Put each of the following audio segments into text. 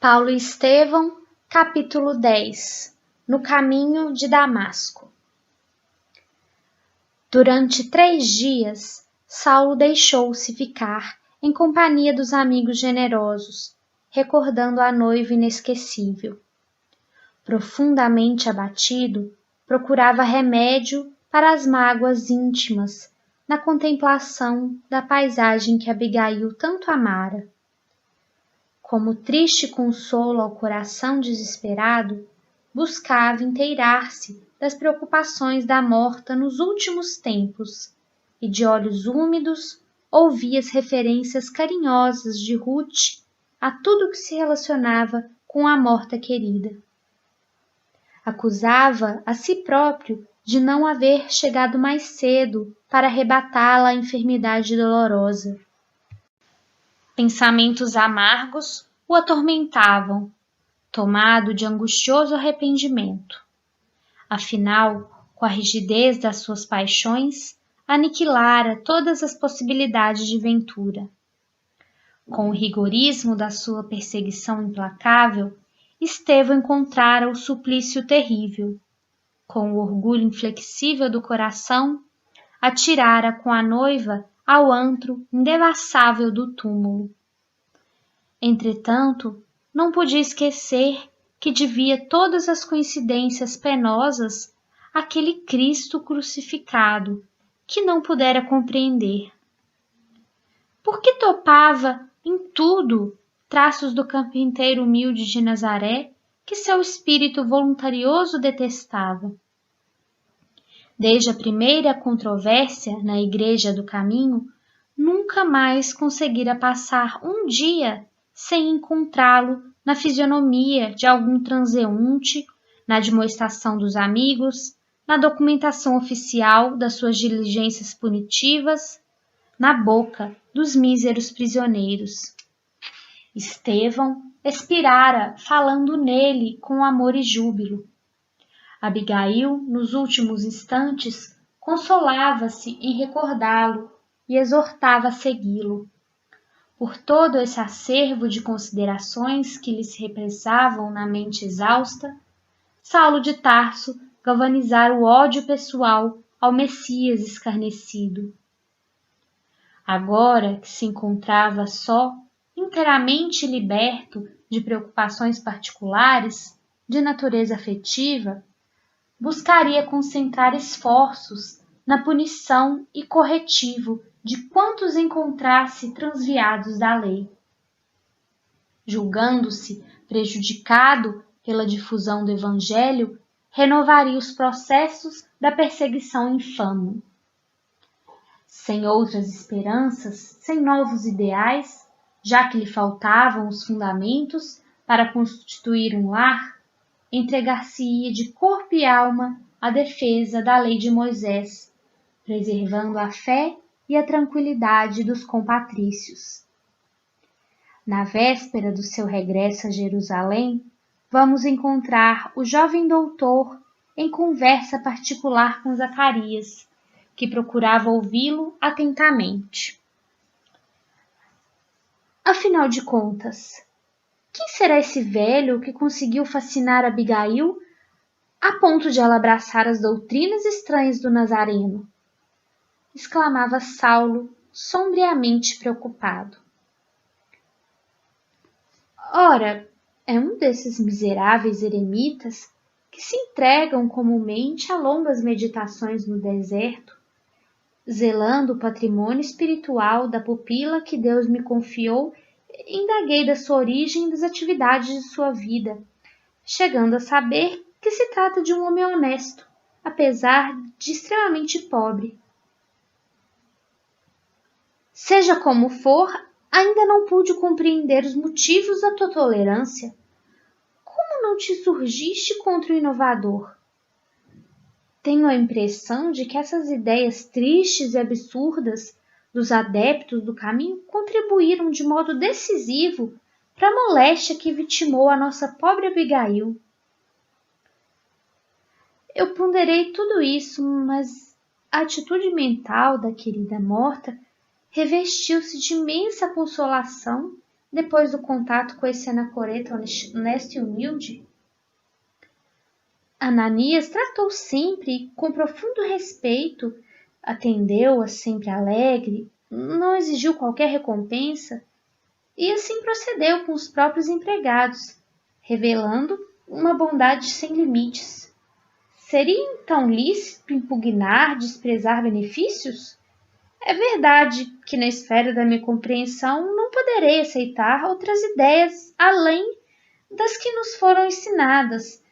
Paulo e Estevão, capítulo 10. No caminho de Damasco. Durante 3 dias, Saulo deixou-se ficar em companhia dos amigos generosos, recordando a noiva inesquecível. Profundamente abatido, procurava remédio para as mágoas íntimas na contemplação da paisagem que Abigail tanto amara. Como triste consolo ao coração desesperado, buscava inteirar-se das preocupações da morta nos últimos tempos, e de olhos úmidos ouvia as referências carinhosas de Ruth a tudo que se relacionava com a morta querida. Acusava a si próprio de não haver chegado mais cedo para arrebatá-la à enfermidade dolorosa. Pensamentos amargos o atormentavam, tomado de angustioso arrependimento. Afinal, com a rigidez das suas paixões, aniquilara todas as possibilidades de ventura. Com o rigorismo da sua perseguição implacável, Estevão encontrara o suplício terrível. Com o orgulho inflexível do coração, atirara com a noiva ao antro indevassável do túmulo. Entretanto, não podia esquecer que devia todas as coincidências penosas àquele Cristo crucificado, que não pudera compreender. Por que topava em tudo traços do carpinteiro humilde de Nazaré, que seu espírito voluntarioso detestava? Desde a primeira controvérsia na Igreja do Caminho, nunca mais conseguira passar um dia sem encontrá-lo na fisionomia de algum transeunte, na admoestação dos amigos, na documentação oficial das suas diligências punitivas, na boca dos míseros prisioneiros. Estevão expirara falando nele com amor e júbilo. Abigail, nos últimos instantes, consolava-se em recordá-lo e exortava a segui-lo. Por todo esse acervo de considerações que lhe se represavam na mente exausta, Saulo de Tarso galvanizara o ódio pessoal ao Messias escarnecido. Agora que se encontrava só, inteiramente liberto de preocupações particulares, de natureza afetiva, buscaria concentrar esforços na punição e corretivo de quantos encontrasse transviados da lei. Julgando-se prejudicado pela difusão do Evangelho, renovaria os processos da perseguição infame. Sem outras esperanças, sem novos ideais, já que lhe faltavam os fundamentos para constituir um lar, entregar-se-ia de corpo e alma à defesa da lei de Moisés, preservando a fé e a tranquilidade dos compatrícios. Na véspera do seu regresso a Jerusalém, vamos encontrar o jovem doutor em conversa particular com Zacarias, que procurava ouvi-lo atentamente. Afinal de contas, quem será esse velho que conseguiu fascinar Abigail a ponto de ela abraçar as doutrinas estranhas do Nazareno? Exclamava Saulo, sombriamente preocupado. Ora, é um desses miseráveis eremitas que se entregam comumente a longas meditações no deserto, zelando o patrimônio espiritual da pupila que Deus me confiou. Indaguei da sua origem e das atividades de sua vida, chegando a saber que se trata de um homem honesto, apesar de extremamente pobre. Seja como for, ainda não pude compreender os motivos da tua tolerância. Como não te surgiste contra o inovador? Tenho a impressão de que essas ideias tristes e absurdas dos adeptos do caminho contribuíram de modo decisivo para a moléstia que vitimou a nossa pobre Abigail. Eu ponderei tudo isso, mas a atitude mental da querida morta revestiu-se de imensa consolação depois do contato com esse anacoreta honesto e humilde? Ananias tratou sempre com profundo respeito, atendeu-a sempre alegre, não exigiu qualquer recompensa e assim procedeu com os próprios empregados, revelando uma bondade sem limites. Seria então lícito impugnar, desprezar benefícios? É verdade que na esfera da minha compreensão não poderei aceitar outras ideias além das que nos foram ensinadas,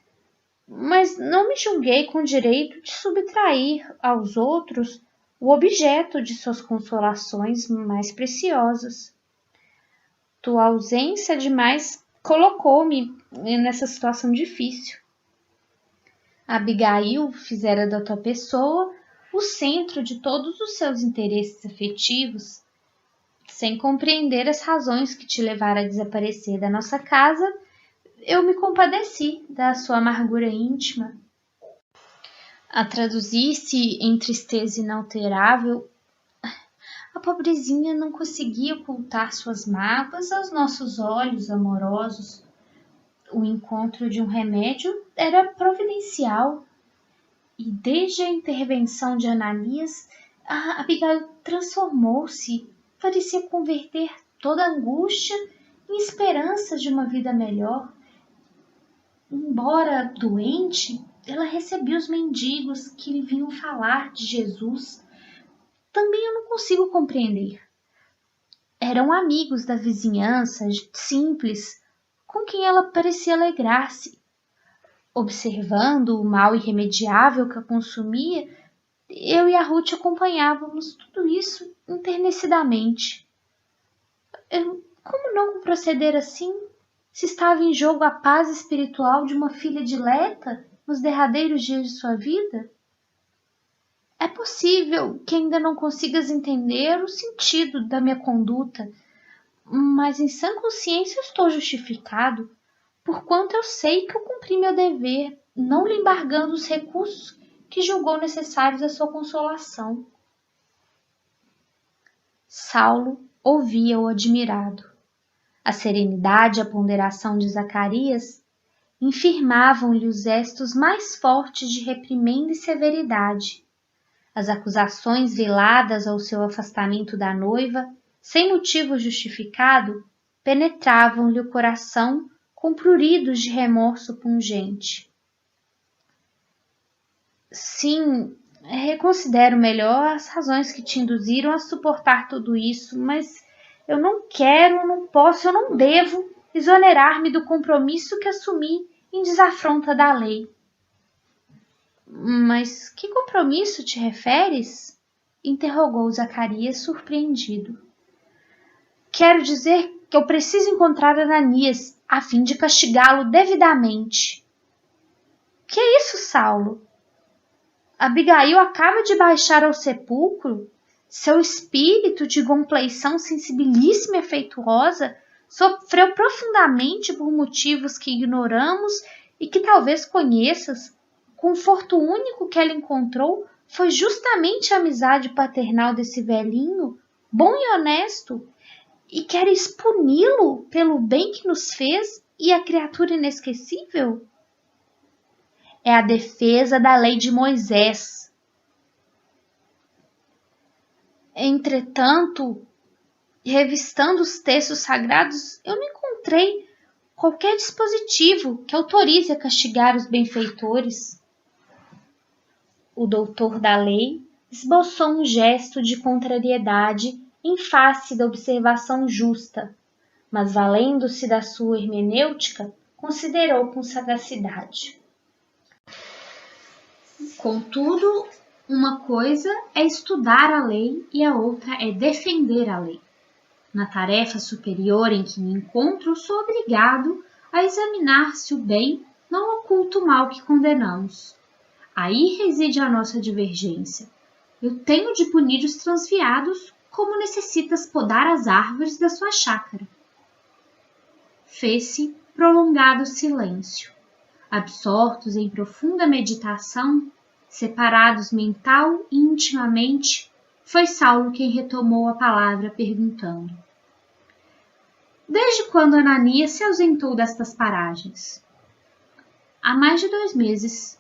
mas não me julguei com direito de subtrair aos outros o objeto de suas consolações mais preciosas. Tua ausência demais colocou-me nessa situação difícil. Abigail fizera da tua pessoa o centro de todos os seus interesses afetivos, sem compreender as razões que te levaram a desaparecer da nossa casa. Eu me compadeci da sua amargura íntima. A traduzir-se em tristeza inalterável, a pobrezinha não conseguia ocultar suas mágoas aos nossos olhos amorosos. O encontro de um remédio era providencial, e desde a intervenção de Ananias, a Abigail transformou-se, parecia converter toda a angústia em esperança de uma vida melhor. Embora doente, ela recebia os mendigos que lhe vinham falar de Jesus. Também eu não consigo compreender. Eram amigos da vizinhança, simples, com quem ela parecia alegrar-se. Observando o mal irremediável que a consumia, eu e a Ruth acompanhávamos tudo isso enternecidamente. Como não proceder assim, se estava em jogo a paz espiritual de uma filha dileta nos derradeiros dias de sua vida? É possível que ainda não consigas entender o sentido da minha conduta, mas em sã consciência estou justificado, porquanto eu sei que eu cumpri meu dever, não lhe embargando os recursos que julgou necessários à sua consolação. Saulo ouvia-o admirado. A serenidade e a ponderação de Zacarias infirmavam-lhe os gestos mais fortes de reprimenda e severidade. As acusações veladas ao seu afastamento da noiva, sem motivo justificado, penetravam-lhe o coração com pruridos de remorso pungente. Sim, reconsidero melhor as razões que te induziram a suportar tudo isso, mas eu não quero, não posso, eu não devo exonerar-me do compromisso que assumi em desafronta da lei. Mas que compromisso te referes? Interrogou Zacarias, surpreendido. Quero dizer que eu preciso encontrar Ananias, a fim de castigá-lo devidamente. Que é isso, Saulo? Abigail acaba de baixar ao sepulcro. Seu espírito de compleição sensibilíssima e afetuosa sofreu profundamente por motivos que ignoramos e que talvez conheças. O conforto único que ela encontrou foi justamente a amizade paternal desse velhinho, bom e honesto, e queres puni-lo pelo bem que nos fez e a criatura inesquecível? É a defesa da lei de Moisés. Entretanto, revistando os textos sagrados, eu não encontrei qualquer dispositivo que autorize a castigar os benfeitores. O doutor da lei esboçou um gesto de contrariedade em face da observação justa, mas valendo-se da sua hermenêutica, considerou com sagacidade. Contudo, uma coisa é estudar a lei e a outra é defender a lei. Na tarefa superior em que me encontro, sou obrigado a examinar se o bem não oculta o mal que condenamos. Aí reside a nossa divergência. Eu tenho de punir os transviados como necessitas podar as árvores da sua chácara. Fez-se prolongado silêncio. Absortos em profunda meditação, separados mental e intimamente, foi Saulo quem retomou a palavra perguntando: Desde quando Ananias se ausentou destas paragens? Há mais de 2 meses.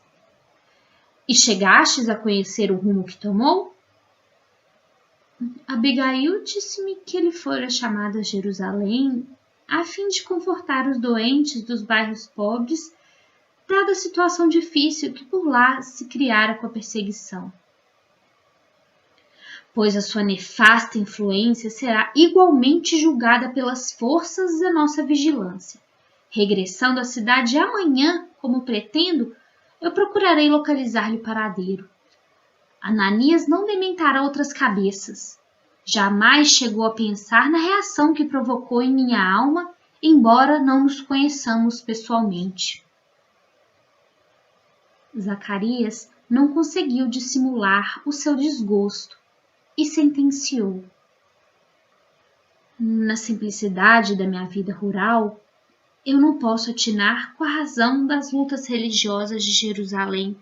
E chegastes a conhecer o rumo que tomou? Abigail disse-me que ele fora chamado a Jerusalém a fim de confortar os doentes dos bairros pobres, dada a situação difícil que por lá se criara com a perseguição. Pois a sua nefasta influência será igualmente julgada pelas forças da nossa vigilância. Regressando à cidade amanhã, como pretendo, eu procurarei localizar-lhe o paradeiro. Ananias não dementará outras cabeças. Jamais chegou a pensar na reação que provocou em minha alma, embora não nos conheçamos pessoalmente. Zacarias não conseguiu dissimular o seu desgosto e sentenciou: na simplicidade da minha vida rural, eu não posso atinar com a razão das lutas religiosas de Jerusalém,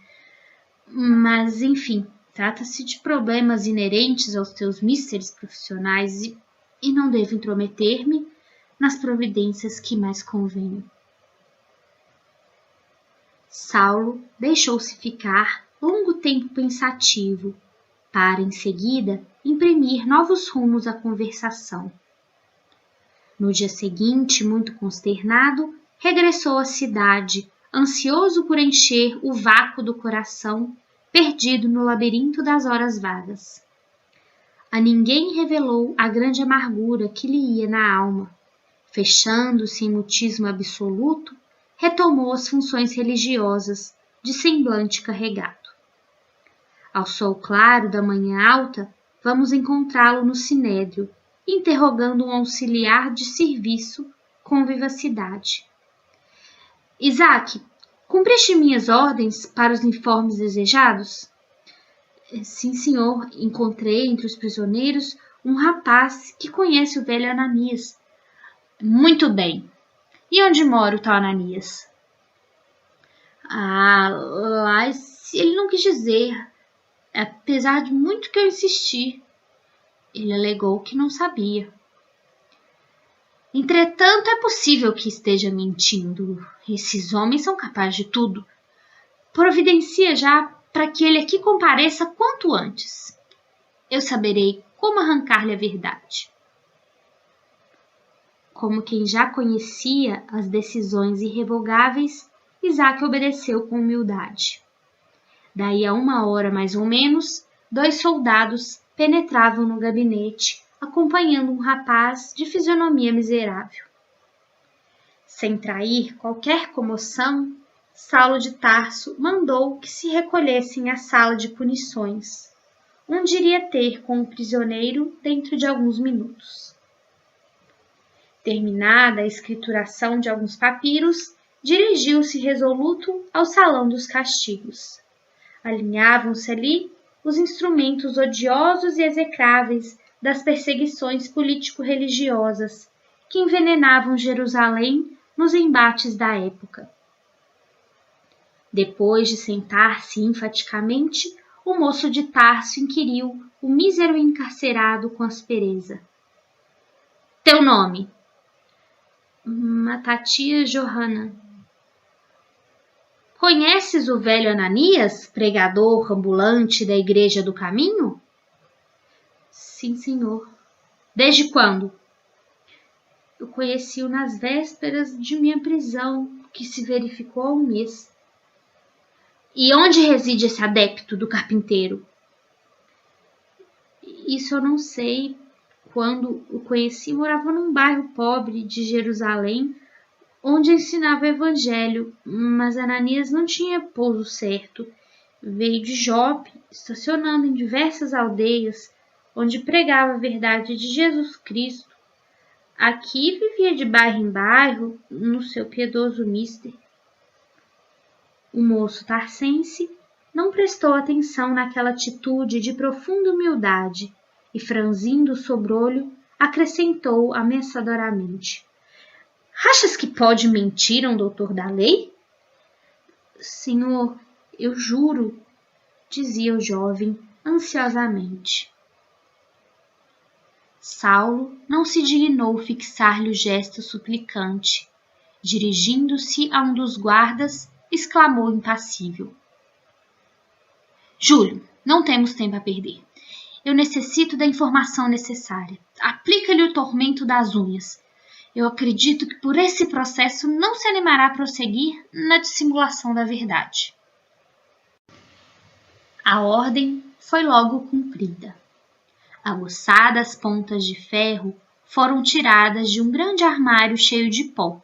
mas, enfim, trata-se de problemas inerentes aos teus místeres profissionais e não devo intrometer-me nas providências que mais convenham. Saulo deixou-se ficar longo tempo pensativo, para, em seguida, imprimir novos rumos à conversação. No dia seguinte, muito consternado, regressou à cidade, ansioso por encher o vácuo do coração, perdido no labirinto das horas vagas. A ninguém revelou a grande amargura que lhe ia na alma. Fechando-se em mutismo absoluto, retomou as funções religiosas, de semblante carregado. Ao sol claro da manhã alta, vamos encontrá-lo no sinédrio, interrogando um auxiliar de serviço com vivacidade. Isaac, cumpriste minhas ordens para os informes desejados? Sim, senhor, encontrei entre os prisioneiros um rapaz que conhece o velho Ananias. Muito bem. E onde mora o tal Ananias? Lá ele não quis dizer, apesar de muito que eu insisti. Ele alegou que não sabia. Entretanto, é possível que esteja mentindo. Esses homens são capazes de tudo. Providencia já para que ele aqui compareça quanto antes. Eu saberei como arrancar-lhe a verdade. Como quem já conhecia as decisões irrevogáveis, Isaac obedeceu com humildade. Daí a 1 hora mais ou menos, 2 soldados penetravam no gabinete, acompanhando um rapaz de fisionomia miserável. Sem trair qualquer comoção, Saulo de Tarso mandou que se recolhessem à sala de punições, onde iria ter com o prisioneiro dentro de alguns minutos. Terminada a escrituração de alguns papiros, dirigiu-se resoluto ao salão dos castigos. Alinhavam-se ali os instrumentos odiosos e execráveis das perseguições político-religiosas que envenenavam Jerusalém nos embates da época. Depois de sentar-se enfaticamente, o moço de Tarso inquiriu o mísero encarcerado com aspereza. Teu nome? Matatias Johanna. Conheces o velho Ananias, pregador ambulante da Igreja do Caminho? Sim, senhor. Desde quando? Eu conheci-o nas vésperas de minha prisão, que se verificou há 1 mês. E onde reside esse adepto do carpinteiro? Isso eu não sei. Quando o conheci, morava num bairro pobre de Jerusalém, onde ensinava o evangelho, mas Ananias não tinha pouso certo. Veio de Jope, estacionando em diversas aldeias, onde pregava a verdade de Jesus Cristo. Aqui vivia de bairro em bairro, no seu piedoso mister. O moço tarsense não prestou atenção naquela atitude de profunda humildade e, franzindo o sobrolho, acrescentou ameaçadoramente. Achas que pode mentir a um doutor da lei? Senhor, eu juro, dizia o jovem ansiosamente. Saulo não se dignou fixar-lhe o gesto suplicante. Dirigindo-se a um dos guardas, exclamou impassível: Júlio, não temos tempo a perder. Eu necessito da informação necessária. Aplica-lhe o tormento das unhas. Eu acredito que por esse processo não se animará a prosseguir na dissimulação da verdade. A ordem foi logo cumprida. Aguçadas pontas de ferro foram tiradas de um grande armário cheio de pó.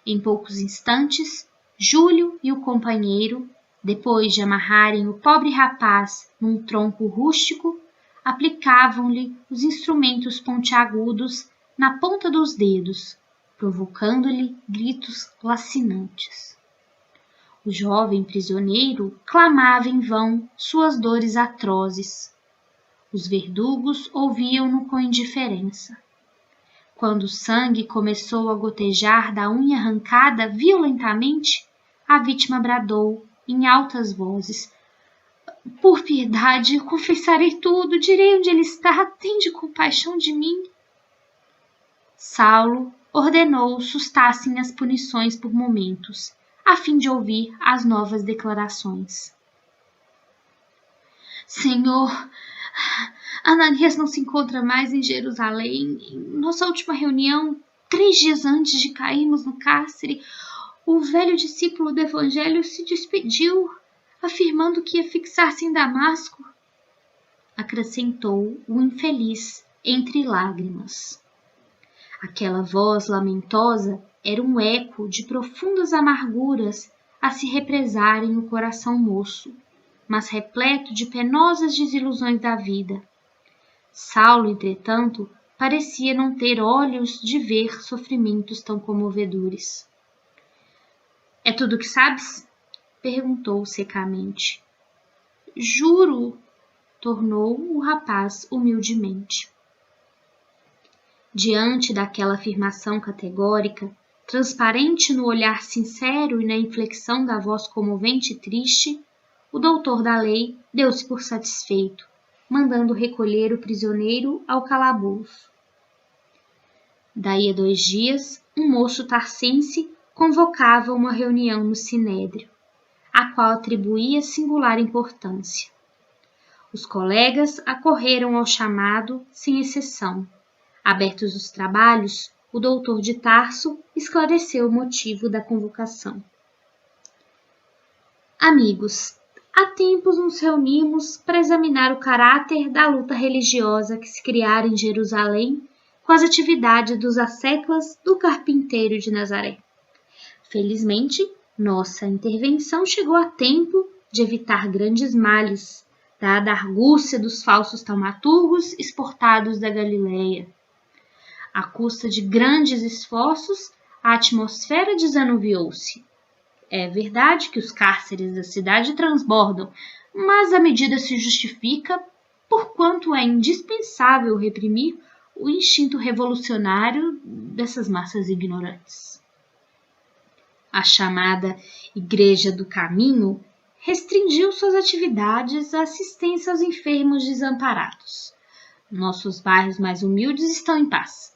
Em poucos instantes, Júlio e o companheiro, depois de amarrarem o pobre rapaz num tronco rústico, aplicavam-lhe os instrumentos pontiagudos na ponta dos dedos, provocando-lhe gritos lacinantes. O jovem prisioneiro clamava em vão suas dores atrozes. Os verdugos ouviam-no com indiferença. Quando o sangue começou a gotejar da unha arrancada violentamente, a vítima bradou, em altas vozes: Por piedade, eu confessarei tudo, direi onde ele está, tende compaixão de mim. Saulo ordenou sustassem as punições por momentos, a fim de ouvir as novas declarações. Senhor, Ananias não se encontra mais em Jerusalém. Em nossa última reunião, 3 dias antes de cairmos no cárcere, o velho discípulo do Evangelho se despediu, afirmando que ia fixar-se em Damasco, acrescentou o infeliz entre lágrimas. Aquela voz lamentosa era um eco de profundas amarguras a se represarem no coração moço, mas repleto de penosas desilusões da vida. Saulo, entretanto, parecia não ter olhos de ver sofrimentos tão comovedores. — É tudo o que sabes? Perguntou secamente. — Juro, tornou o rapaz humildemente. Diante daquela afirmação categórica, transparente no olhar sincero e na inflexão da voz comovente e triste, o doutor da lei deu-se por satisfeito, mandando recolher o prisioneiro ao calabouço. Daí a 2 dias, um moço tarsense convocava uma reunião no Sinédrio, a qual atribuía singular importância. Os colegas acorreram ao chamado sem exceção. Abertos os trabalhos, o doutor de Tarso esclareceu o motivo da convocação. Amigos, há tempos nos reunimos para examinar o caráter da luta religiosa que se criara em Jerusalém com as atividades dos asseclas do carpinteiro de Nazaré. Felizmente, nossa intervenção chegou a tempo de evitar grandes males, dada a argúcia dos falsos taumaturgos exportados da Galileia. À custa de grandes esforços, a atmosfera desanuviou-se. É verdade que os cárceres da cidade transbordam, mas a medida se justifica porquanto é indispensável reprimir o instinto revolucionário dessas massas ignorantes. A chamada Igreja do Caminho restringiu suas atividades à assistência aos enfermos desamparados. Nossos bairros mais humildes estão em paz.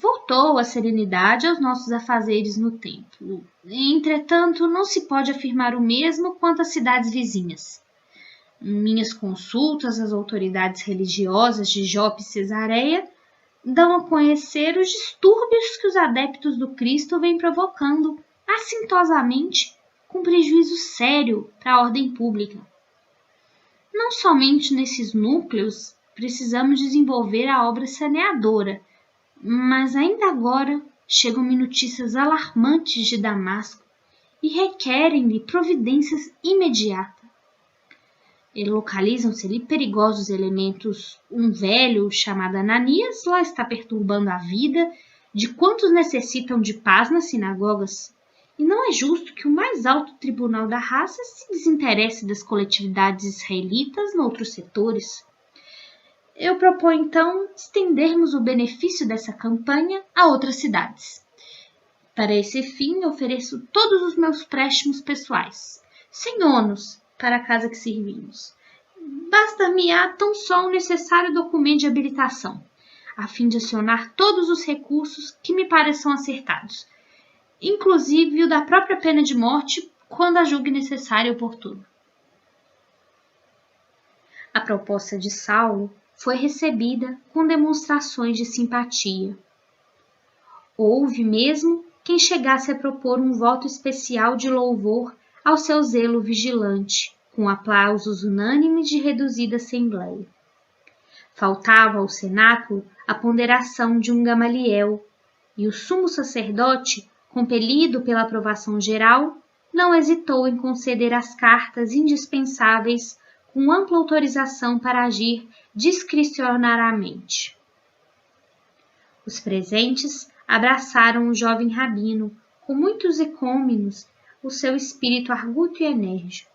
Voltou a serenidade aos nossos afazeres no templo. Entretanto, não se pode afirmar o mesmo quanto às cidades vizinhas. Minhas consultas às autoridades religiosas de Jope e Cesareia dão a conhecer os distúrbios que os adeptos do Cristo vêm provocando assintosamente, com prejuízo sério para a ordem pública. Não somente nesses núcleos precisamos desenvolver a obra saneadora, mas ainda agora chegam-me notícias alarmantes de Damasco e requerem-lhe providências imediatas. Localizam-se-lhe perigosos elementos. Um velho chamado Ananias lá está perturbando a vida de quantos necessitam de paz nas sinagogas. E não é justo que o mais alto tribunal da raça se desinteresse das coletividades israelitas noutros setores. Eu proponho, então, estendermos o benefício dessa campanha a outras cidades. Para esse fim, ofereço todos os meus préstimos pessoais, sem ônus, para a casa que servimos. Basta-me-á tão só um necessário documento de habilitação. a fim de acionar todos os recursos que me pareçam acertados, inclusive o da própria pena de morte, quando a julgue necessário e oportuno. A proposta de Saulo foi recebida com demonstrações de simpatia. Houve mesmo quem chegasse a propor um voto especial de louvor ao seu zelo vigilante, com aplausos unânimes de reduzida assembleia. Faltava ao cenáculo a ponderação de um Gamaliel, e o sumo sacerdote, compelido pela aprovação geral, não hesitou em conceder as cartas indispensáveis com ampla autorização para agir discricionariamente. Os presentes abraçaram o jovem rabino com muitos ecômenos, o seu espírito arguto e enérgico.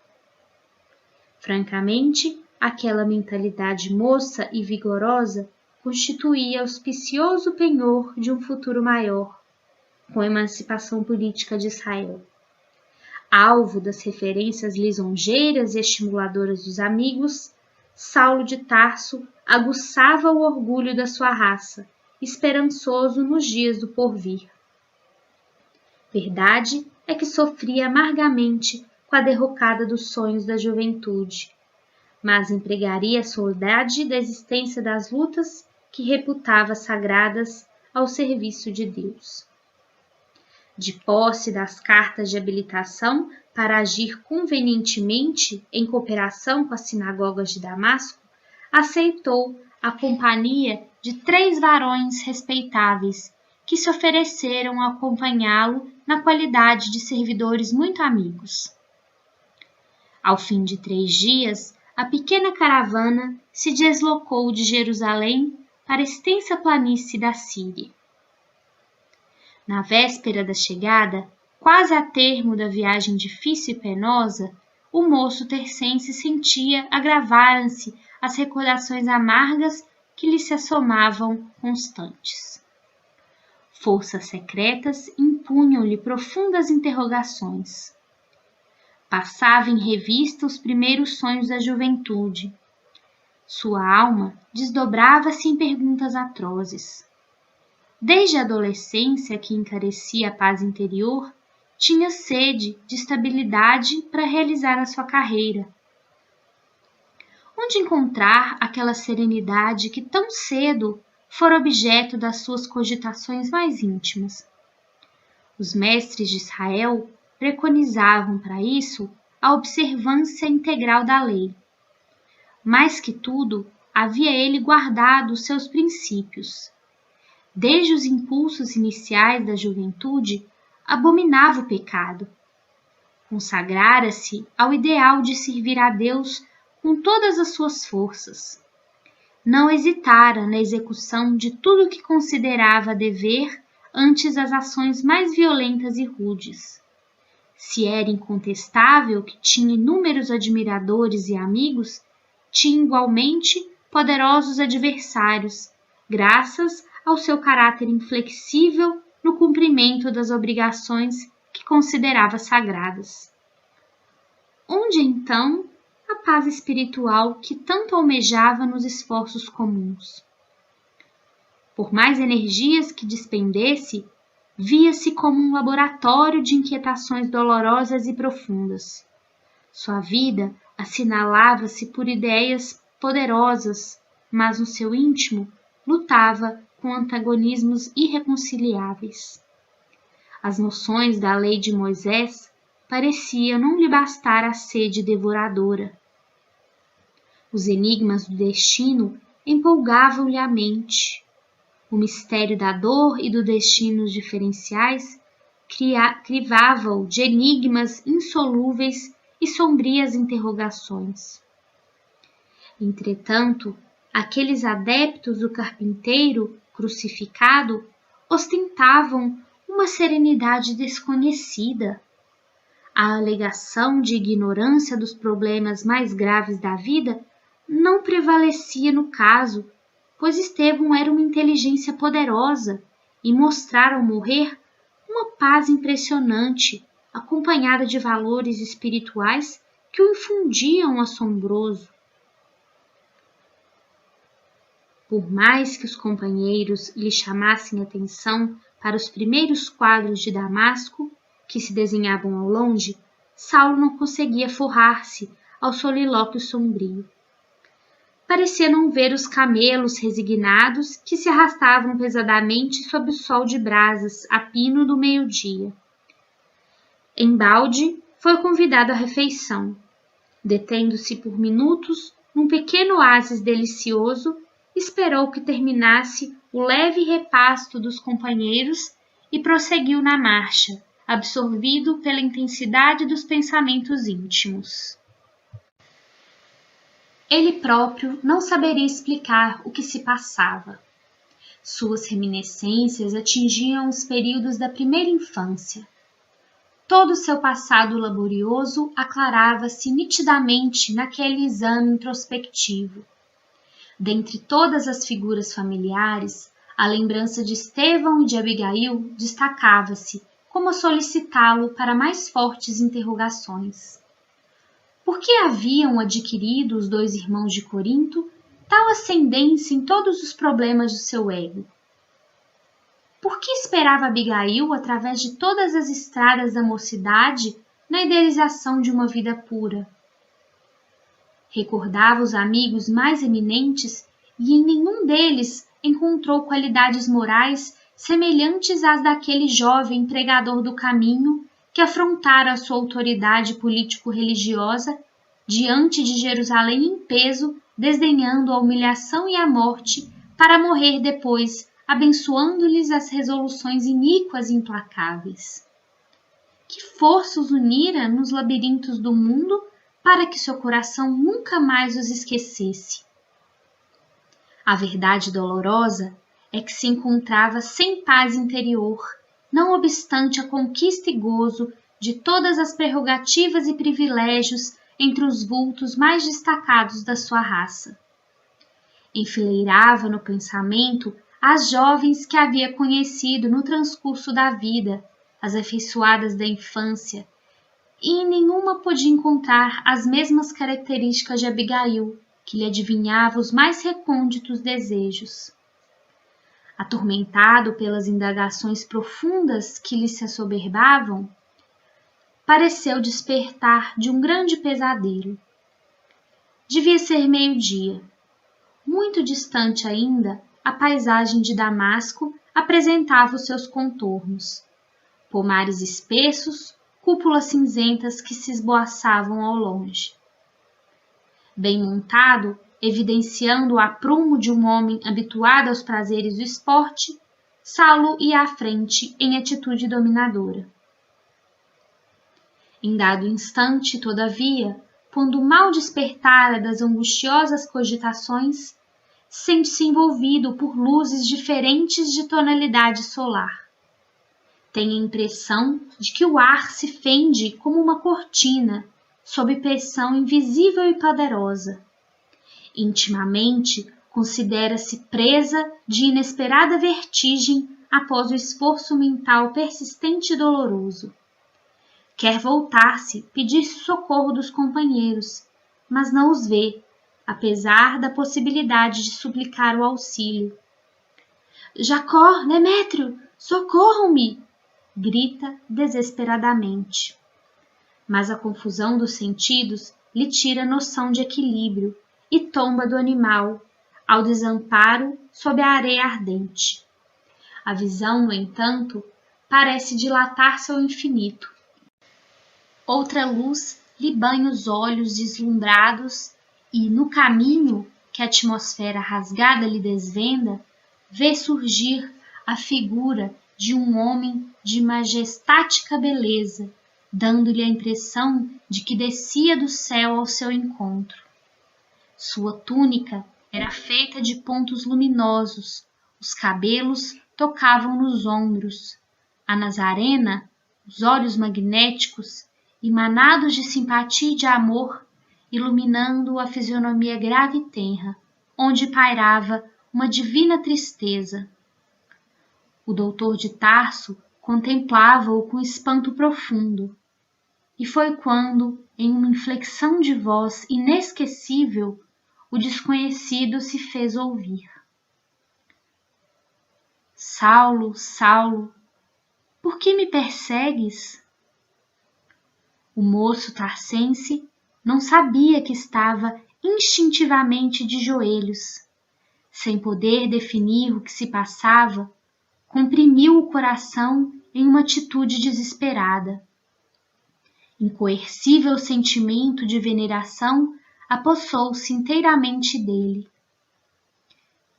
Francamente, aquela mentalidade moça e vigorosa constituía auspicioso penhor de um futuro maior, com a emancipação política de Israel. Alvo das referências lisonjeiras e estimuladoras dos amigos, Saulo de Tarso aguçava o orgulho da sua raça, esperançoso nos dias do porvir. Verdade é que sofria amargamente com a derrocada dos sonhos da juventude, mas empregaria a saudade da existência das lutas que reputava sagradas ao serviço de Deus. De posse das cartas de habilitação para agir convenientemente em cooperação com as sinagogas de Damasco, aceitou a companhia de 3 varões respeitáveis que se ofereceram a acompanhá-lo na qualidade de servidores muito amigos. Ao fim de 3 dias, a pequena caravana se deslocou de Jerusalém para a extensa planície da Síria. Na véspera da chegada, quase a termo da viagem difícil e penosa, o moço tercense sentia agravarem-se as recordações amargas que lhe se assomavam constantes. Forças secretas impunham-lhe profundas interrogações. Passava em revista os primeiros sonhos da juventude. Sua alma desdobrava-se em perguntas atrozes. Desde a adolescência, que encarecia a paz interior, tinha sede de estabilidade para realizar a sua carreira. Onde encontrar aquela serenidade que tão cedo fora objeto das suas cogitações mais íntimas? Os mestres de Israel preconizavam para isso a observância integral da lei. Mais que tudo, havia ele guardado os seus princípios. Desde os impulsos iniciais da juventude, abominava o pecado. Consagrara-se ao ideal de servir a Deus com todas as suas forças. Não hesitara na execução de tudo o que considerava dever antes das ações mais violentas e rudes. Se era incontestável que tinha inúmeros admiradores e amigos, tinha igualmente poderosos adversários, graças ao seu caráter inflexível no cumprimento das obrigações que considerava sagradas. Onde, então, a paz espiritual que tanto almejava nos esforços comuns? Por mais energias que despendesse, via-se como um laboratório de inquietações dolorosas e profundas. Sua vida assinalava-se por ideias poderosas, mas no seu íntimo lutava com antagonismos irreconciliáveis. As noções da lei de Moisés pareciam não lhe bastar a sede devoradora. Os enigmas do destino empolgavam-lhe a mente. O mistério da dor e do destino diferenciais crivava-o de enigmas insolúveis e sombrias interrogações. Entretanto, aqueles adeptos do carpinteiro crucificado ostentavam uma serenidade desconhecida. A alegação de ignorância dos problemas mais graves da vida não prevalecia no caso, pois Estevão era uma inteligência poderosa e mostrara ao morrer uma paz impressionante, acompanhada de valores espirituais que o infundiam assombroso. Por mais que os companheiros lhe chamassem atenção para os primeiros quadros de Damasco, que se desenhavam ao longe, Saulo não conseguia forrar-se ao solilóquio sombrio. Parecia não ver os camelos resignados que se arrastavam pesadamente sob o sol de brasas a pino do meio-dia. Embalde foi convidado à refeição. Detendo-se por minutos num pequeno oásis delicioso, esperou que terminasse o leve repasto dos companheiros e prosseguiu na marcha, absorvido pela intensidade dos pensamentos íntimos. Ele próprio não saberia explicar o que se passava. Suas reminiscências atingiam os períodos da primeira infância. Todo o seu passado laborioso aclarava-se nitidamente naquele exame introspectivo. Dentre todas as figuras familiares, a lembrança de Estevão e de Abigail destacava-se, como a solicitá-lo para mais fortes interrogações. Por que haviam adquirido os dois irmãos de Corinto tal ascendência em todos os problemas do seu ego? Por que esperava Abigail através de todas as estradas da mocidade na idealização de uma vida pura? Recordava os amigos mais eminentes e em nenhum deles encontrou qualidades morais semelhantes às daquele jovem pregador do caminho que afrontara a sua autoridade político-religiosa diante de Jerusalém em peso, desdenhando a humilhação e a morte, para morrer depois, abençoando-lhes as resoluções iníquas e implacáveis. Que força os unira nos labirintos do mundo para que seu coração nunca mais os esquecesse? A verdade dolorosa é que se encontrava sem paz interior, não obstante a conquista e gozo de todas as prerrogativas e privilégios entre os vultos mais destacados da sua raça. Enfileirava no pensamento as jovens que havia conhecido no transcurso da vida, as afeiçoadas da infância, e em nenhuma podia encontrar as mesmas características de Abigail, que lhe adivinhava os mais recônditos desejos. Atormentado pelas indagações profundas que lhe se assoberbavam, pareceu despertar de um grande pesadelo. Devia ser meio-dia. Muito distante ainda, a paisagem de Damasco apresentava os seus contornos. Pomares espessos, cúpulas cinzentas que se esboaçavam ao longe. Bem montado, evidenciando o aprumo de um homem habituado aos prazeres do esporte, Saulo ia à frente em atitude dominadora. Em dado instante, todavia, quando mal despertara das angustiosas cogitações, sente-se envolvido por luzes diferentes de tonalidade solar. Tem a impressão de que o ar se fende como uma cortina, sob pressão invisível e poderosa. Intimamente, considera-se presa de inesperada vertigem após o esforço mental persistente e doloroso. Quer voltar-se, pedir socorro dos companheiros, mas não os vê, apesar da possibilidade de suplicar o auxílio. Jacó, Demétrio, socorram-me! Grita desesperadamente. Mas a confusão dos sentidos lhe tira a noção de equilíbrio e tomba do animal, ao desamparo sob a areia ardente. A visão, no entanto, parece dilatar-se ao infinito. Outra luz lhe banha os olhos deslumbrados e, no caminho que a atmosfera rasgada lhe desvenda, vê surgir a figura de um homem de majestática beleza, dando-lhe a impressão de que descia do céu ao seu encontro. Sua túnica era feita de pontos luminosos, os cabelos tocavam nos ombros. A Nazarena, os olhos magnéticos, emanados de simpatia e de amor, iluminando a fisionomia grave e tenra, onde pairava uma divina tristeza. O doutor de Tarso contemplava-o com espanto profundo, e foi quando, em uma inflexão de voz inesquecível, o desconhecido se fez ouvir. Saulo, Saulo, por que me persegues? O moço tarsense não sabia que estava instintivamente de joelhos. Sem poder definir o que se passava, comprimiu o coração em uma atitude desesperada. Incoercível sentimento de veneração apossou-se inteiramente dele.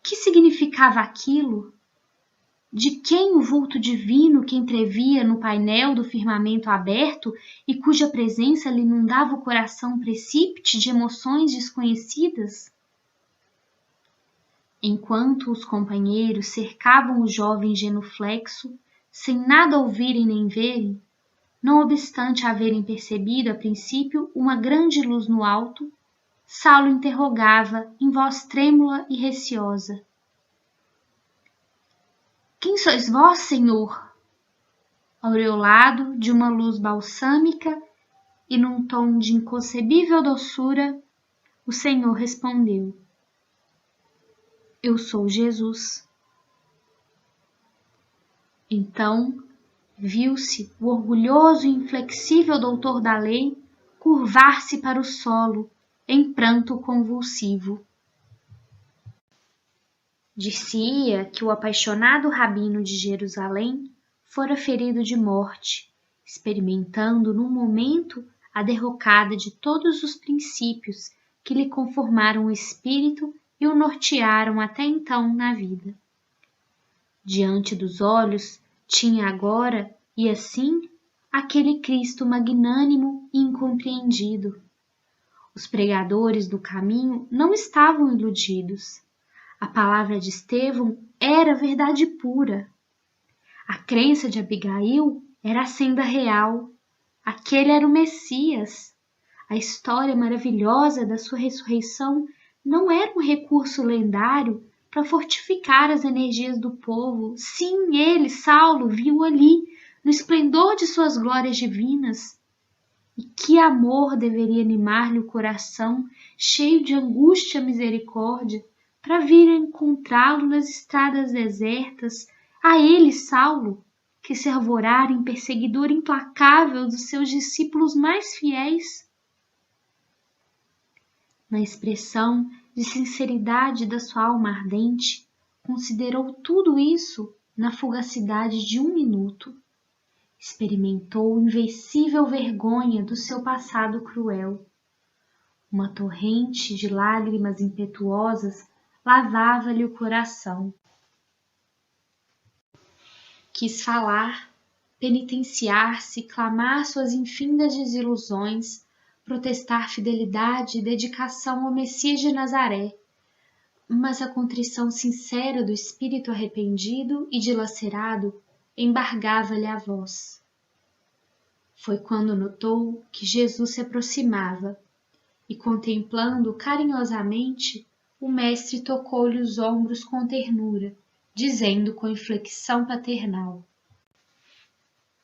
Que significava aquilo? De quem o vulto divino que entrevia no painel do firmamento aberto e cuja presença lhe inundava o coração precípite de emoções desconhecidas? Enquanto os companheiros cercavam o jovem genuflexo, sem nada ouvirem nem verem, não obstante haverem percebido a princípio uma grande luz no alto, Saulo interrogava em voz trêmula e receosa: Quem sois vós, Senhor? Aureolado de uma luz balsâmica e num tom de inconcebível doçura, o Senhor respondeu: Eu sou Jesus. Então viu-se o orgulhoso e inflexível doutor da lei curvar-se para o solo em pranto convulsivo. Dir-se-ia que o apaixonado rabino de Jerusalém fora ferido de morte, experimentando num momento a derrocada de todos os princípios que lhe conformaram o espírito e o nortearam até então na vida. Diante dos olhos tinha agora, e assim, aquele Cristo magnânimo e incompreendido. Os pregadores do caminho não estavam iludidos. A palavra de Estevão era verdade pura. A crença de Abigail era a senda real. Aquele era o Messias. A história maravilhosa da sua ressurreição não era um recurso lendário para fortificar as energias do povo. Sim, ele, Saulo, viu ali, no esplendor de suas glórias divinas. E que amor deveria animar-lhe o coração, cheio de angústia e misericórdia, para vir encontrá-lo nas estradas desertas, a ele, Saulo, que se arvorara em perseguidor implacável dos seus discípulos mais fiéis. Na expressão de sinceridade da sua alma ardente, considerou tudo isso na fugacidade de um minuto. Experimentou invencível vergonha do seu passado cruel. Uma torrente de lágrimas impetuosas lavava-lhe o coração. Quis falar, penitenciar-se, clamar suas infindas desilusões, protestar fidelidade e dedicação ao Messias de Nazaré, mas a contrição sincera do espírito arrependido e dilacerado embargava-lhe a voz. Foi quando notou que Jesus se aproximava e, contemplando-o carinhosamente, o mestre tocou-lhe os ombros com ternura, dizendo com inflexão paternal: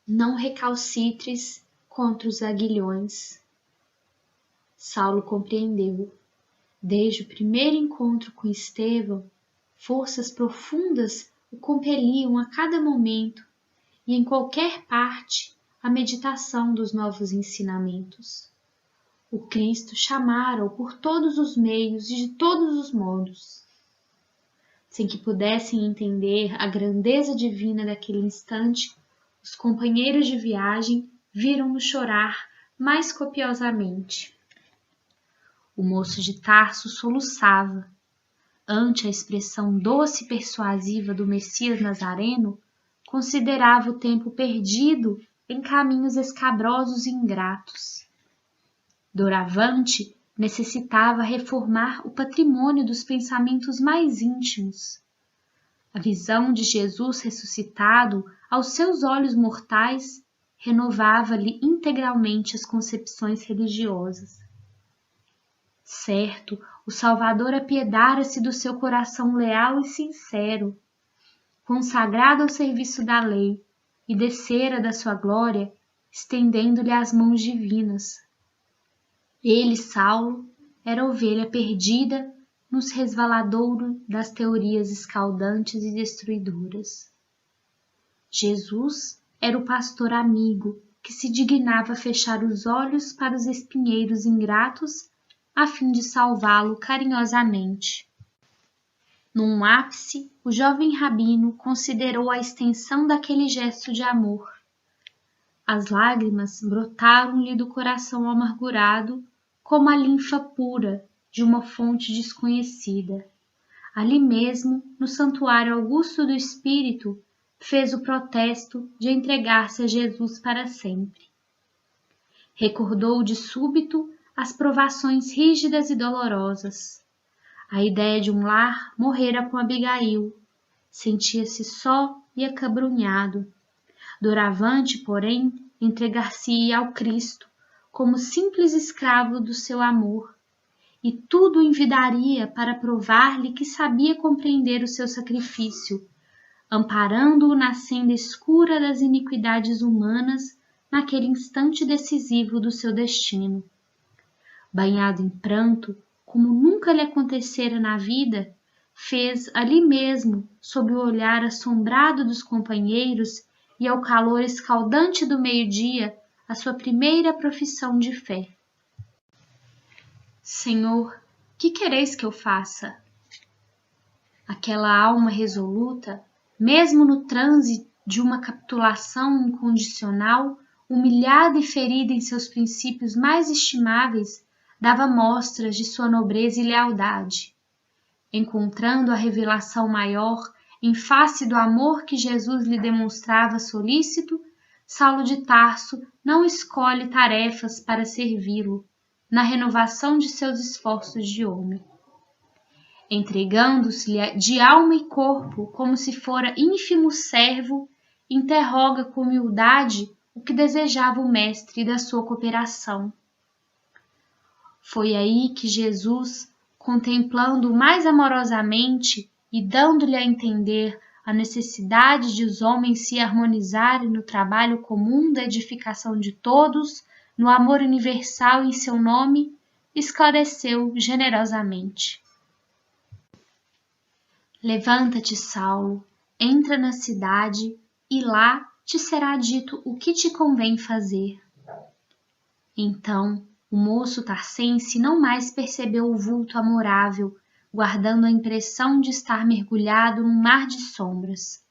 Não recalcitres contra os aguilhões. Saulo compreendeu. Desde o primeiro encontro com Estevão, forças profundas o compeliam a cada momento e em qualquer parte a meditação dos novos ensinamentos. O Cristo chamara-o por todos os meios e de todos os modos. Sem que pudessem entender a grandeza divina daquele instante, os companheiros de viagem viram-no chorar mais copiosamente. O moço de Tarso soluçava. Ante a expressão doce e persuasiva do Messias Nazareno, considerava o tempo perdido em caminhos escabrosos e ingratos. Doravante, necessitava reformar o patrimônio dos pensamentos mais íntimos. A visão de Jesus ressuscitado aos seus olhos mortais renovava-lhe integralmente as concepções religiosas. Certo, o Salvador apiedara-se do seu coração leal e sincero, consagrado ao serviço da lei, e descera da sua glória, estendendo-lhe as mãos divinas. Ele, Saulo, era ovelha perdida nos resvaladouros das teorias escaldantes e destruidoras. Jesus era o pastor amigo que se dignava fechar os olhos para os espinheiros ingratos a fim de salvá-lo carinhosamente. Num ápice, o jovem rabino considerou a extensão daquele gesto de amor. As lágrimas brotaram-lhe do coração amargurado como a linfa pura de uma fonte desconhecida. Ali mesmo, no santuário augusto do Espírito, fez o protesto de entregar-se a Jesus para sempre. Recordou de súbito as provações rígidas e dolorosas. A ideia de um lar morrera com Abigail. Sentia-se só e acabrunhado. Doravante, porém, entregar-se-ia ao Cristo como simples escravo do seu amor, e tudo envidaria para provar-lhe que sabia compreender o seu sacrifício, amparando-o na senda escura das iniquidades humanas naquele instante decisivo do seu destino. Banhado em pranto, como nunca lhe acontecera na vida, fez ali mesmo, sob o olhar assombrado dos companheiros e ao calor escaldante do meio-dia, a sua primeira profissão de fé. Senhor, que quereis que eu faça? Aquela alma resoluta, mesmo no transe de uma capitulação incondicional, humilhada e ferida em seus princípios mais estimáveis, dava mostras de sua nobreza e lealdade. Encontrando a revelação maior em face do amor que Jesus lhe demonstrava solícito, Saulo de Tarso não escolhe tarefas para servi-lo, na renovação de seus esforços de homem. Entregando-se-lhe de alma e corpo, como se fora ínfimo servo, interroga com humildade o que desejava o mestre da sua cooperação. Foi aí que Jesus, contemplando-o mais amorosamente e dando-lhe a entender a necessidade de os homens se harmonizarem no trabalho comum da edificação de todos, no amor universal em seu nome, esclareceu generosamente. Levanta-te, Saulo, entra na cidade e lá te será dito o que te convém fazer. Então, o moço tarsense não mais percebeu o vulto amorável, guardando a impressão de estar mergulhado num mar de sombras.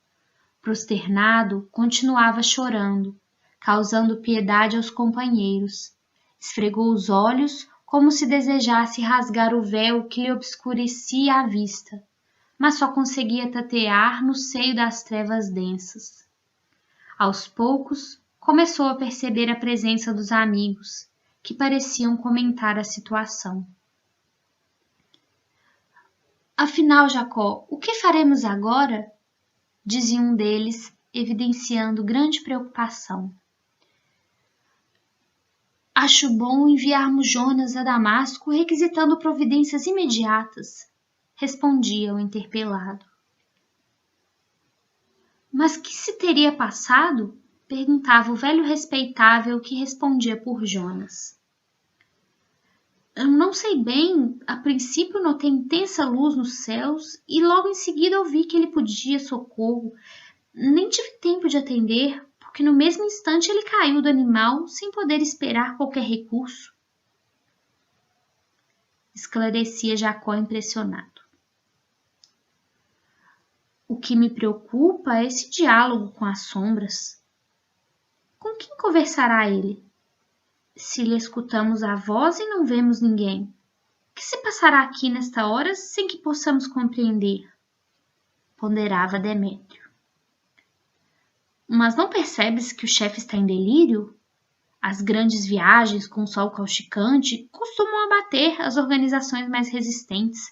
Prosternado, continuava chorando, causando piedade aos companheiros. Esfregou os olhos como se desejasse rasgar o véu que lhe obscurecia a vista, mas só conseguia tatear no seio das trevas densas. Aos poucos, começou a perceber a presença dos amigos, que pareciam comentar a situação. Afinal, Jacó, o que faremos agora? Dizia um deles, evidenciando grande preocupação. Acho bom enviarmos Jonas a Damasco requisitando providências imediatas, respondia o interpelado. Mas que se teria passado? Perguntava o velho respeitável que respondia por Jonas. Eu não sei bem, a princípio notei intensa luz nos céus e logo em seguida ouvi que ele pedia socorro. Nem tive tempo de atender, porque no mesmo instante ele caiu do animal sem poder esperar qualquer recurso. Esclarecia Jacó impressionado. O que me preocupa é esse diálogo com as sombras. Com quem conversará ele? Se lhe escutamos a voz e não vemos ninguém, o que se passará aqui nesta hora sem que possamos compreender? Ponderava Demétrio. Mas não percebes que o chefe está em delírio? As grandes viagens com o sol causticante costumam abater as organizações mais resistentes.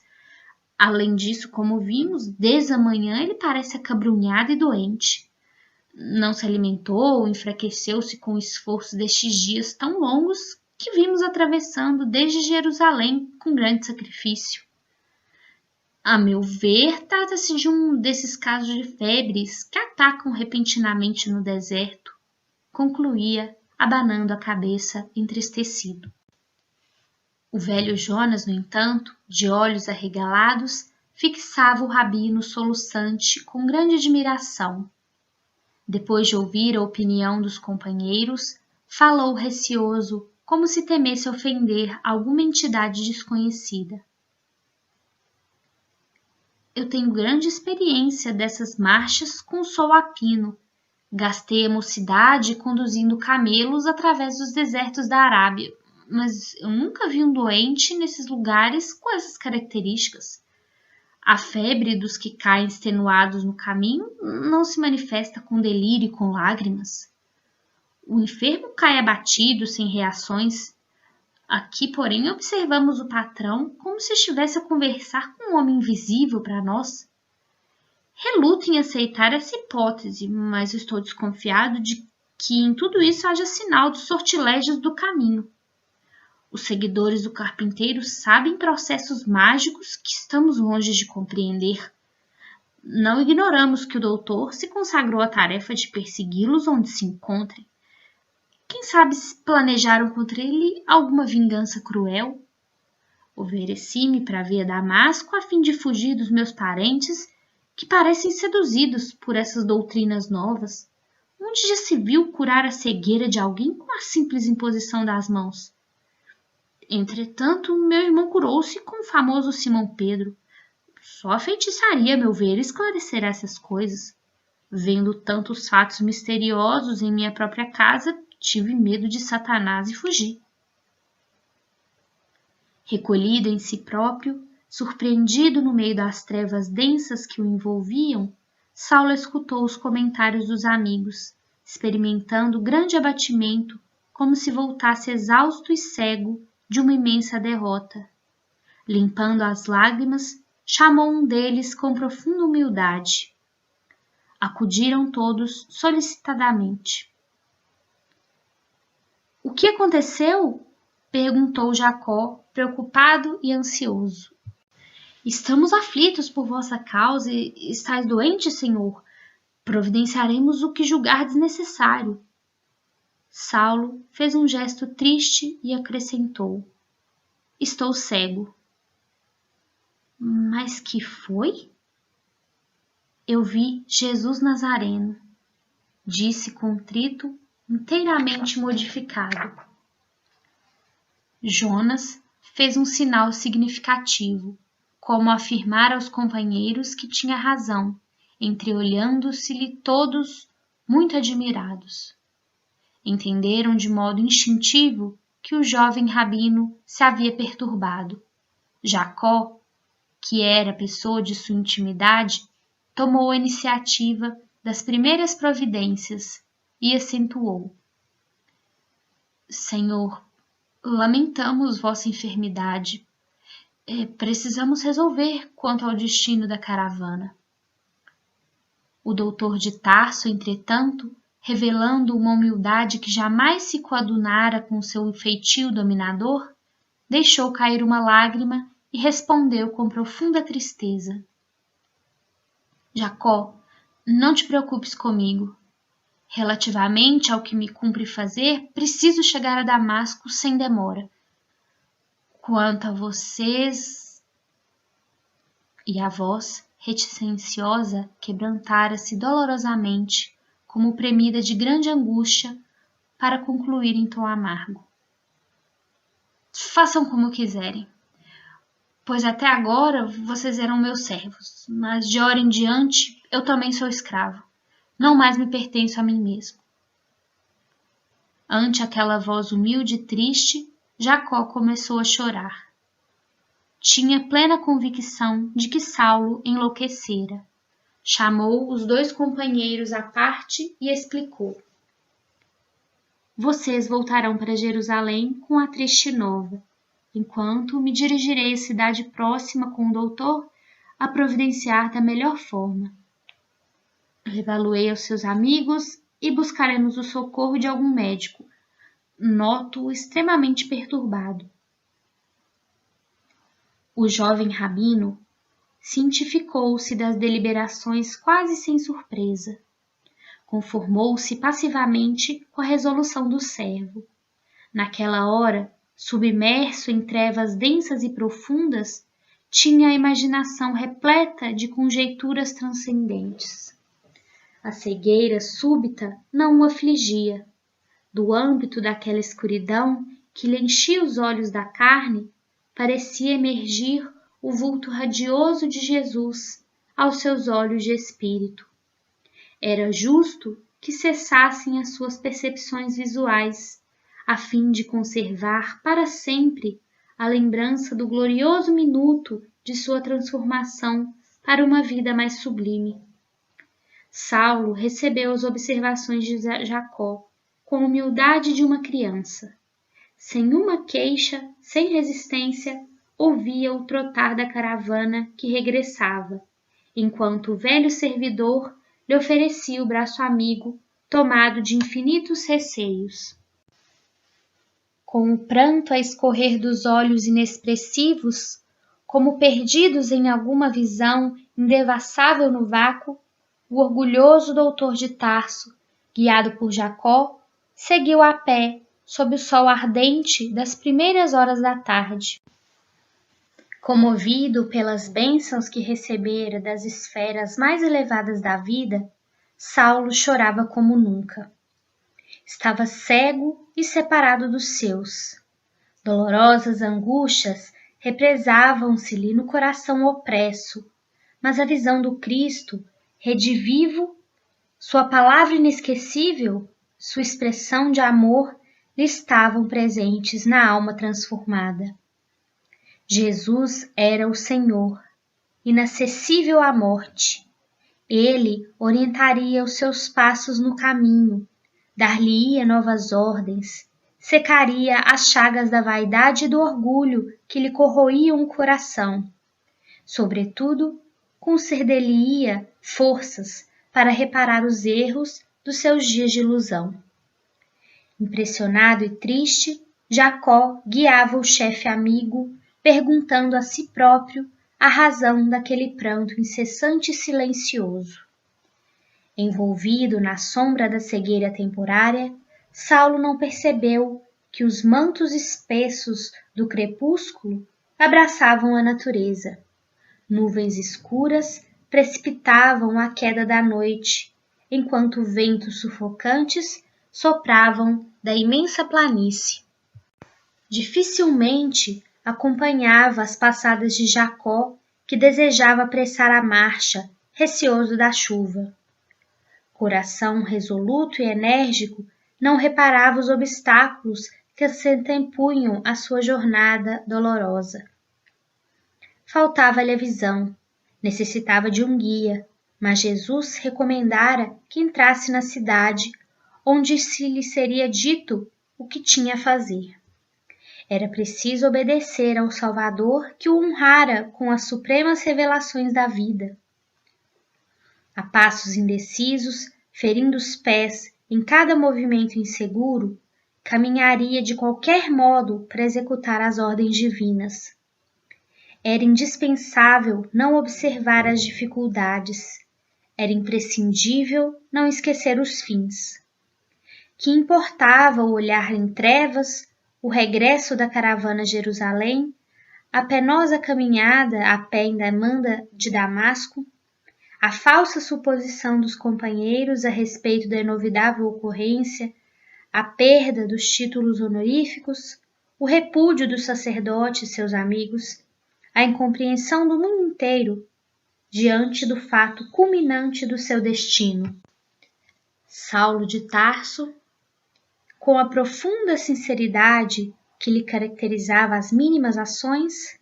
Além disso, como vimos, desde a manhã ele parece acabrunhado e doente. Não se alimentou, enfraqueceu-se com o esforço destes dias tão longos que vimos atravessando desde Jerusalém com grande sacrifício. A meu ver, trata-se de um desses casos de febres que atacam repentinamente no deserto, concluía, abanando a cabeça entristecido. O velho Jonas, no entanto, de olhos arregalados, fixava o rabino soluçante com grande admiração. Depois de ouvir a opinião dos companheiros, falou receoso, como se temesse ofender alguma entidade desconhecida. Eu tenho grande experiência dessas marchas com sol a pino. Gastei a mocidade conduzindo camelos através dos desertos da Arábia, mas eu nunca vi um doente nesses lugares com essas características. A febre dos que caem extenuados no caminho não se manifesta com delírio e com lágrimas. O enfermo cai abatido, sem reações. Aqui, porém, observamos o patrão como se estivesse a conversar com um homem invisível para nós. Reluto em aceitar essa hipótese, mas estou desconfiado de que em tudo isso haja sinal dos sortilégios do caminho. Os seguidores do carpinteiro sabem processos mágicos que estamos longe de compreender. Não ignoramos que o doutor se consagrou à tarefa de persegui-los onde se encontrem. Quem sabe se planejaram contra ele alguma vingança cruel? Ofereci-me para vir a Damasco a fim de fugir dos meus parentes que parecem seduzidos por essas doutrinas novas. Onde já se viu curar a cegueira de alguém com a simples imposição das mãos? Entretanto, meu irmão curou-se com o famoso Simão Pedro. Só a feitiçaria, a meu ver, esclarecerá essas coisas. Vendo tantos fatos misteriosos em minha própria casa, tive medo de Satanás e fugi. Recolhido em si próprio, surpreendido no meio das trevas densas que o envolviam, Saulo escutou os comentários dos amigos, experimentando grande abatimento, como se voltasse exausto e cego de uma imensa derrota. Limpando as lágrimas, chamou um deles com profunda humildade. Acudiram todos solicitadamente. O que aconteceu? Perguntou Jacó, preocupado e ansioso. Estamos aflitos por vossa causa e estáis doente, senhor. Providenciaremos o que julgardes necessário. Saulo fez um gesto triste e acrescentou: Estou cego. Mas que foi? Eu vi Jesus Nazareno, disse contrito, inteiramente modificado. Jonas fez um sinal significativo, como afirmar aos companheiros que tinha razão, entreolhando-se-lhe todos muito admirados. Entenderam de modo instintivo que o jovem rabino se havia perturbado. Jacó, que era pessoa de sua intimidade, tomou a iniciativa das primeiras providências e acentuou: Senhor, lamentamos vossa enfermidade. Precisamos resolver quanto ao destino da caravana. O doutor de Tarso, entretanto, revelando uma humildade que jamais se coadunara com seu feitio dominador, deixou cair uma lágrima e respondeu com profunda tristeza: Jacó, não te preocupes comigo. Relativamente ao que me cumpre fazer, preciso chegar a Damasco sem demora. Quanto a vocês... E a voz, reticenciosa, quebrantara-se dolorosamente, como premida de grande angústia, para concluir em tom amargo. Façam como quiserem, pois até agora vocês eram meus servos, mas de hora em diante eu também sou escravo. Não mais me pertenço a mim mesmo. Ante aquela voz humilde e triste, Jacó começou a chorar. Tinha plena convicção de que Saulo enlouquecera. Chamou os dois companheiros à parte e explicou: Vocês voltarão para Jerusalém com a triste nova, enquanto me dirigirei à cidade próxima com o doutor a providenciar da melhor forma. Revaluei aos seus amigos e buscaremos o socorro de algum médico. Noto-o extremamente perturbado. O jovem rabino cientificou-se das deliberações quase sem surpresa. Conformou-se passivamente com a resolução do servo. Naquela hora, submerso em trevas densas e profundas, tinha a imaginação repleta de conjecturas transcendentes. A cegueira súbita não o afligia. Do âmbito daquela escuridão que lhe enchia os olhos da carne, parecia emergir o vulto radioso de Jesus aos seus olhos de espírito. Era justo que cessassem as suas percepções visuais, a fim de conservar para sempre a lembrança do glorioso minuto de sua transformação para uma vida mais sublime. Saulo recebeu as observações de Jacó com a humildade de uma criança. Sem uma queixa, sem resistência, ouvia o trotar da caravana que regressava, enquanto o velho servidor lhe oferecia o braço amigo, tomado de infinitos receios. Com o pranto a escorrer dos olhos inexpressivos, como perdidos em alguma visão indevassável no vácuo, o orgulhoso doutor de Tarso, guiado por Jacó, seguiu a pé sob o sol ardente das primeiras horas da tarde. Comovido pelas bênçãos que recebera das esferas mais elevadas da vida, Saulo chorava como nunca. Estava cego e separado dos seus. Dolorosas angústias represavam-se-lhe no coração opresso, mas a visão do Cristo, redivivo, sua palavra inesquecível, sua expressão de amor lhe estavam presentes na alma transformada. Jesus era o Senhor, inacessível à morte. Ele orientaria os seus passos no caminho, dar-lhe-ia novas ordens, secaria as chagas da vaidade e do orgulho que lhe corroíam o coração. Sobretudo, conceder-lhe-ia forças para reparar os erros dos seus dias de ilusão. Impressionado e triste, Jacó guiava o chefe amigo, perguntando a si próprio a razão daquele pranto incessante e silencioso. Envolvido na sombra da cegueira temporária, Saulo não percebeu que os mantos espessos do crepúsculo abraçavam a natureza. Nuvens escuras precipitavam a queda da noite, enquanto ventos sufocantes sopravam da imensa planície. Dificilmente acompanhava as passadas de Jacó, que desejava apressar a marcha, receoso da chuva. Coração resoluto e enérgico, não reparava os obstáculos que se antepunham à sua jornada dolorosa. Faltava-lhe a visão, necessitava de um guia, mas Jesus recomendara que entrasse na cidade, onde se lhe seria dito o que tinha a fazer. Era preciso obedecer ao Salvador que o honrara com as supremas revelações da vida. A passos indecisos, ferindo os pés em cada movimento inseguro, caminharia de qualquer modo para executar as ordens divinas. Era indispensável não observar as dificuldades. Era imprescindível não esquecer os fins. Que importava o olhar em trevas, o regresso da caravana a Jerusalém, a penosa caminhada a pé em demanda de Damasco, a falsa suposição dos companheiros a respeito da inovidável ocorrência, a perda dos títulos honoríficos, o repúdio dos sacerdotes e seus amigos, a incompreensão do mundo inteiro diante do fato culminante do seu destino. Saulo de Tarso, com a profunda sinceridade que lhe caracterizava as mínimas ações,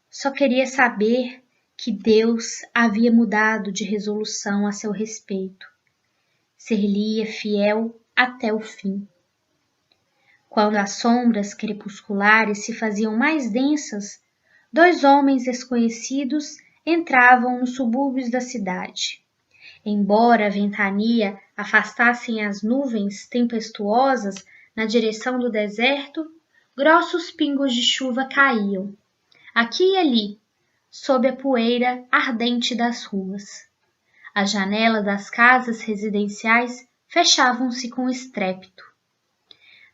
só queria saber que Deus havia mudado de resolução a seu respeito. Ser-lhe-ia fiel até o fim. Quando as sombras crepusculares se faziam mais densas, 2 homens desconhecidos entravam nos subúrbios da cidade. Embora a ventania afastassem as nuvens tempestuosas na direção do deserto, grossos pingos de chuva caíam, aqui e ali, sob a poeira ardente das ruas. As janelas das casas residenciais fechavam-se com estrépito.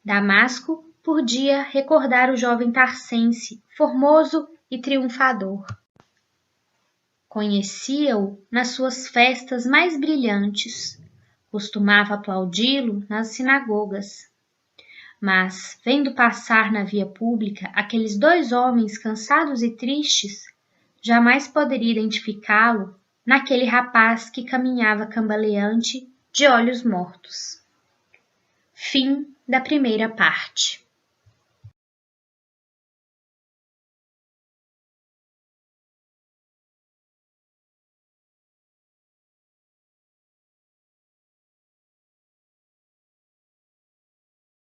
Damasco podia recordar o jovem tarsense, formoso e triunfador. Conhecia-o nas suas festas mais brilhantes, costumava aplaudi-lo nas sinagogas. Mas, vendo passar na via pública aqueles 2 homens cansados e tristes, jamais poderia identificá-lo naquele rapaz que caminhava cambaleante, de olhos mortos. Fim da primeira parte.